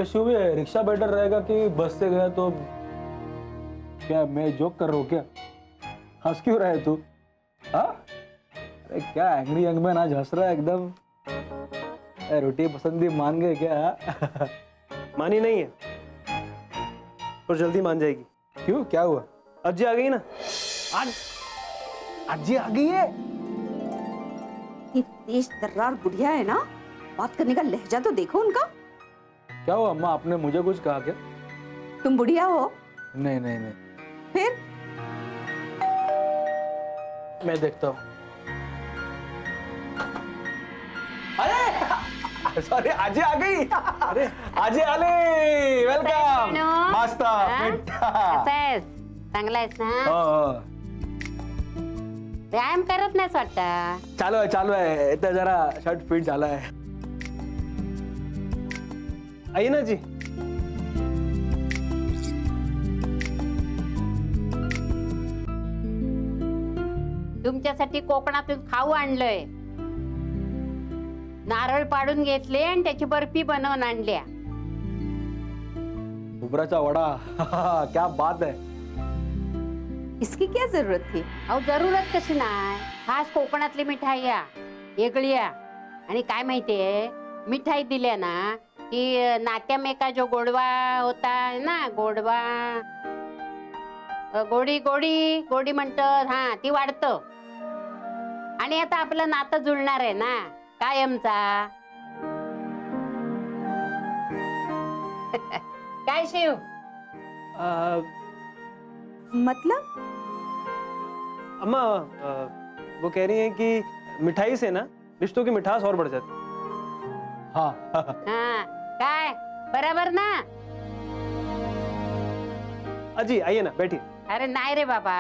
शिव, ये rickshaw better रहेगा कि बस से गया तो? क्या मैं जोक कर रहा हूँ क्या? हंस क्यों रहा है तू? हाँ, अरे क्या एंग्री यंग मैन आज हंस रहा है एकदम। रोटी पसंदी मान गए क्या? मानी नहीं है और जल्दी मान जाएगी। क्यों, क्या हुआ? अज्जी आ गई ना। आज अज्जी आ गई है? ये तेज तर्रार बुढ़िया है ना, बात करने का लहजा तो देखो उनका। क्या हुआ अम्मा, आपने मुझे कुछ कहा क्या? तुम बुढ़िया हो? नहीं नहीं नहीं। फिर मैं देखता हूँ। अरे सॉरी, आजी आ गई। अरे आजी आली, वेलकम। मस्त चांगला आहेस ना? हो. व्यायाम करत नाहीस वाटतं. चालू आहे इथे जरा शर्ट फिट झाला है. आइए ना जी. तुमच्यासाठी कोकणातून खाऊ आणलंय. नारळ पाडून घेतले आणि त्याची बर्फी बनवून आणल्या. उबराचा वडा. क्या बात है. इसकी क्या जरूरत थी? अहो जरूरत कशी नाही, खास कोकणातली मिठाई या वेगळ्या. आणि काय माहितीये, मिठाई दिल्या ना की नात्यामेका जो गोडवा होता ना, गोडवा गोडी गोडी गोडी म्हणतात, हा ती वाढतं. आणि आता आपलं नातं जुळणार आहे ना कायमचा. काय शिव? मतलब? अम्मा वो कह रही हैं कि मिठाई से ना रिश्तों की मिठास और बढ़ जाती. हाँ. हाँ काय बराबर ना. अजी आइए ना, बैठिए. अरे नाही रे बाबा,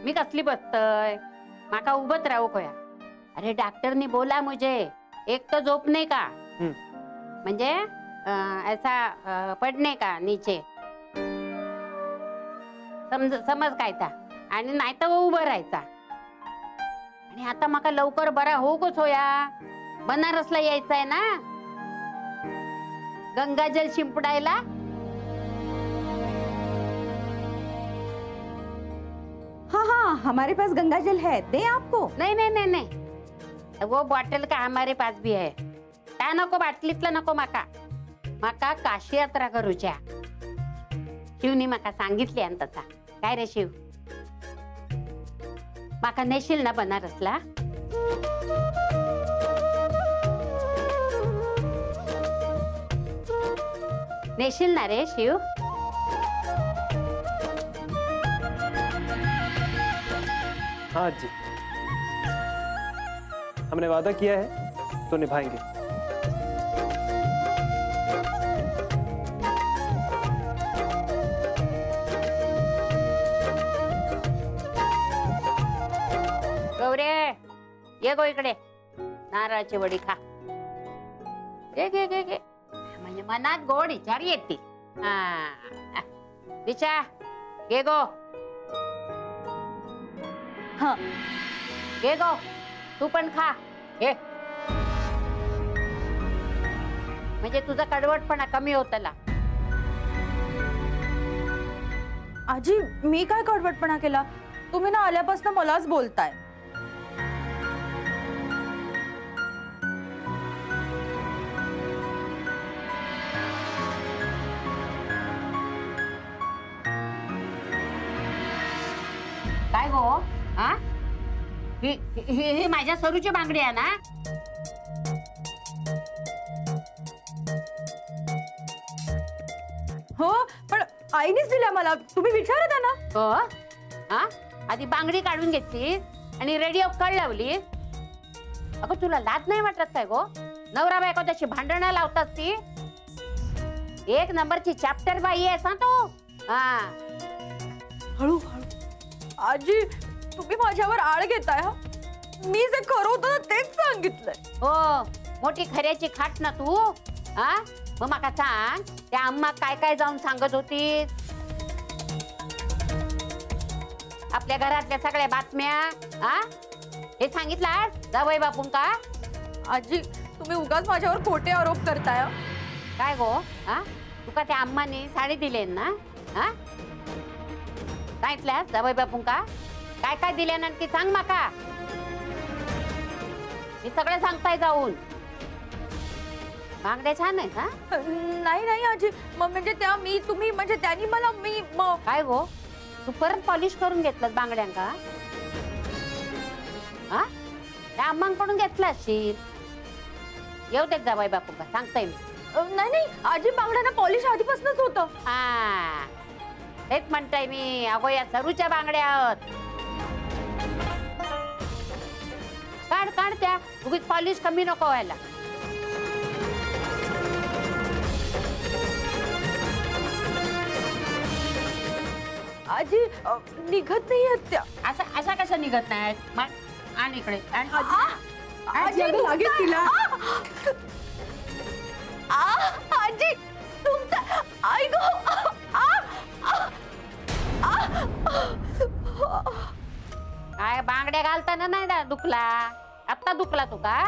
मी कसली बसतय, माका उभत राहू कोया. अरे डॉक्टरनी बोला मुझे एक तो झोपने का, म्हणजे ऐसा पडणे का नीचे, समज काय ता, आणि नाही तर उभं राहायचा. आणि आता माका लवकर बरा होऊच होया. बनारसला यायचं आहे ना गंगाजल शिंपडायला. हाँ हाँ, हमारे पास गंगाजल है, दे आपको? नहीं नहीं नहीं नहीं, वो बॉटल का हमारे पास भी है. त्या नको, बाटलीतला नको माका. माका काशी यात्रा करूच्या. शिवनी माका सांगितली आणि तसा. काय रे शिव, माका नेशील ना बनारसला? नेशील ना रे शिव? हाँ जी, हमने वादा किया है तो निभाएंगे. गौरे ये गो इकडे, नारळाची वडी खा. घे घे घे घे, म्हणजे मनात गोड विचार येते. हा दिशा घे गो. हाँ घे गो, तू पण खा. घे, म्हणजे तुझा कडवटपणा कमी होतला. आजी, मी काय कडवटपणा केला? तुम्ही ना आल्यापासून मलाच बोलताय. काय गो? हा ही माझ्या सरूची बांगडी आहे ना? हो, पण आईनेच दिल्या मला. तुम्ही विचारा त्यांना. हो. हा, आधी बांगडी काढून घेतलीस आणि रेडिओ कळ लावलीस. अगं तुला लाज नाही वाटत काय गो? नवरा बायको त्याची भांडणं लावतात ती. एक नंबरची चॅप्टर बाई आहेस ना तू. हा, हळू हळू. आजी, तुम्ही माझ्यावर आळ घेताय. हा, मी जे खरं होतं ना तेच सांगितलंय. हो, मोठी खऱ्याची खाट ना तू. हा, मग माका सांग, त्या अम्मा काय काय जाऊन सांगत होती? आपल्या घरातल्या सगळ्या बातम्या हा हे सांगितलं जावई बापूंका? आजी, तुम्ही उगाच माझ्यावर खोटे आरोप करताय. काय गो हा तुका त्या अम्मानी साडी दिली ना हा सांगितल्या जावई बापूंका काय काय दिले नक्की सांग माका मी सगळं सांगताय जाऊन बांगड्या छान आहेत हा नाही नाही आजी म्हणजे त्या मी तुम्ही म्हणजे त्यांनी मला मी काय गो तू परत पॉलिश करून घेतलं बांगड्यांका हा त्या अम्मांकडून घेतला असशील येऊ देत जावई बापूंका सांगताय मी नाही नाही आजी बांगड्यांना पॉलिश आधीपासूनच होतं हा तेच म्हणताय मी अगो या सरूच्या बांगड्या आहोत काढ काढ त्या उगीच पॉलिश कमी नको व्हायला आजी निघत नाही आहेत त्या असं अशा कशा निघत नाहीत मग आण इकडे आण. आजी अगं लागेल तिला आजी तुमचा आई गो काय बांगड्या घालताना नाही ना दुखला आता दुखला तू का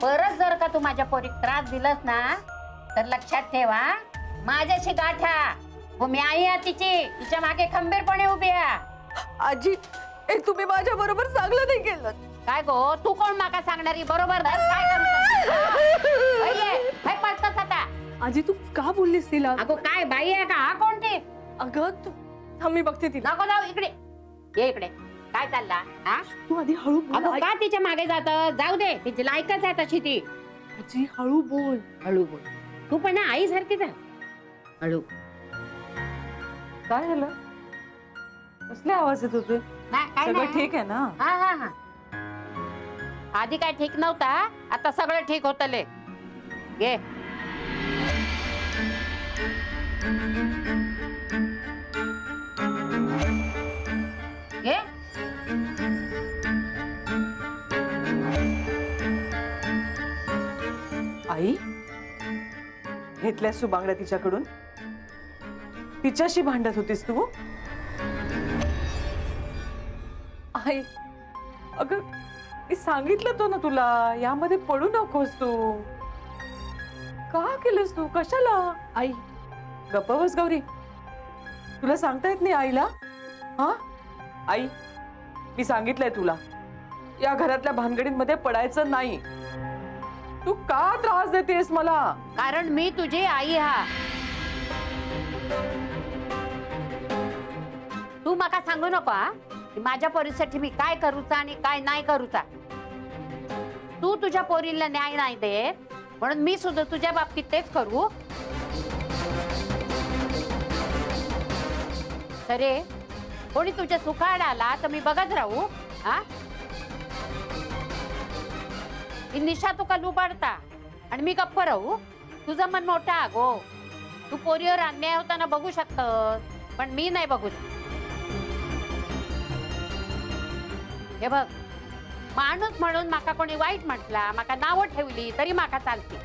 परत जर का तू माझ्या पोरीक त्रास दिलास ना तर लक्षात ठेवा माझ्याशी गाठा हो मी आई आहे तिच्या मागे खंबीरपणे उभी आहे आजी हे तुम्ही माझ्या बरोबर चांगलं नाही केलं काय गो तू कोण माका सांगणारी बरोबर धर, काय करू पळतस आता आजी तू का बोललीस तिला अगो काय बाई आहे का हा कोण ती अगं तू थांब मी बघते तिला नको जाऊ इकडे ये इकडे काय चालला हा तू आधी हळू बोल अगं का तिच्या मागे जात जाऊ दे तिची लायकच आहे तशी ती आजी हळू बोल हळू बोल तू पण ना आई सारखीच आहे हळू काय झालं कसले आवाज येत होते नाही काय सगळं नाही ठीक आहे ना हा हा हा आधी काय ठीक नव्हता आता सगळं ठीक होतले घे घे आई घेतल्यास तू बांगड्या तिच्याकडून तिच्याशी भांडत होतीस तू आई अगं मी सांगितलं तो ना तुला यामध्ये पडू नकोस तू का केलंस तू कशाला आई गप्प बस गौरी तुला सांगता येत नाही आईला हा आई मी सांगितलंय तुला या घरातल्या भानगडींमध्ये पडायचं नाही तू का त्रास देतेस मला कारण मी तुझी आई हा तू माका सांगू नको हा की माझ्या पोरीसाठी मी काय करूचा आणि काय नाही करूचा तू तुझ्या पोरीला न्याय नाही देत म्हणून मी सुद्धा तुझ्या बाबतीत तेच करू सरे कोणी तुझ्या सुखाड आला तर मी बघत राहू हा ही निशा तुका लुबाडता आणि मी गप्प राहू तुझं मन मोठा गो तू पोरीवर अन्याय होताना बघू शकतस पण मी नाही बघू हे बघ माणूस म्हणून माका कोणी वाईट म्हटला माका नावं ठेवली तरी माका चालते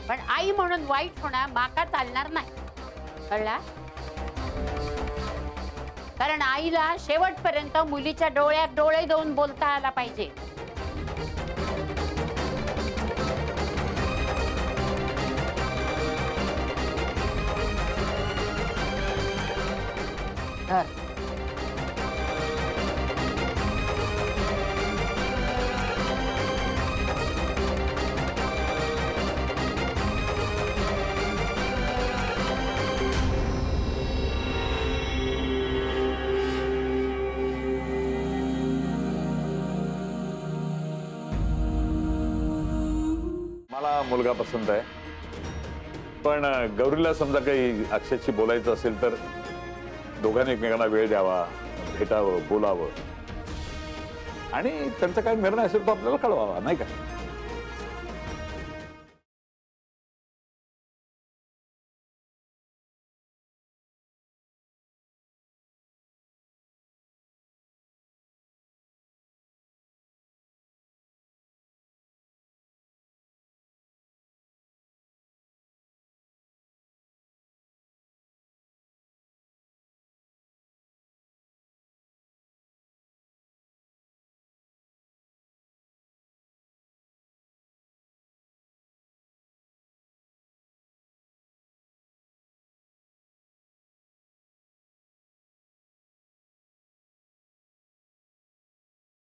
पण आई म्हणून वाईट होणं माका चालणार नाही कळला कारण आईला शेवटपर्यंत मुलीच्या डोळ्यात डोळे देऊन बोलता आला पाहिजे मला मुलगा पसंत आहे पण गौरीला समजा काही अक्षयशी बोलायचं असेल तर दोघांनी एकमेकांना वेळ द्यावा भेटावं बोलावं आणि त्यांचा काय निर्णय असेल तो आपल्याला कळवावा नाही का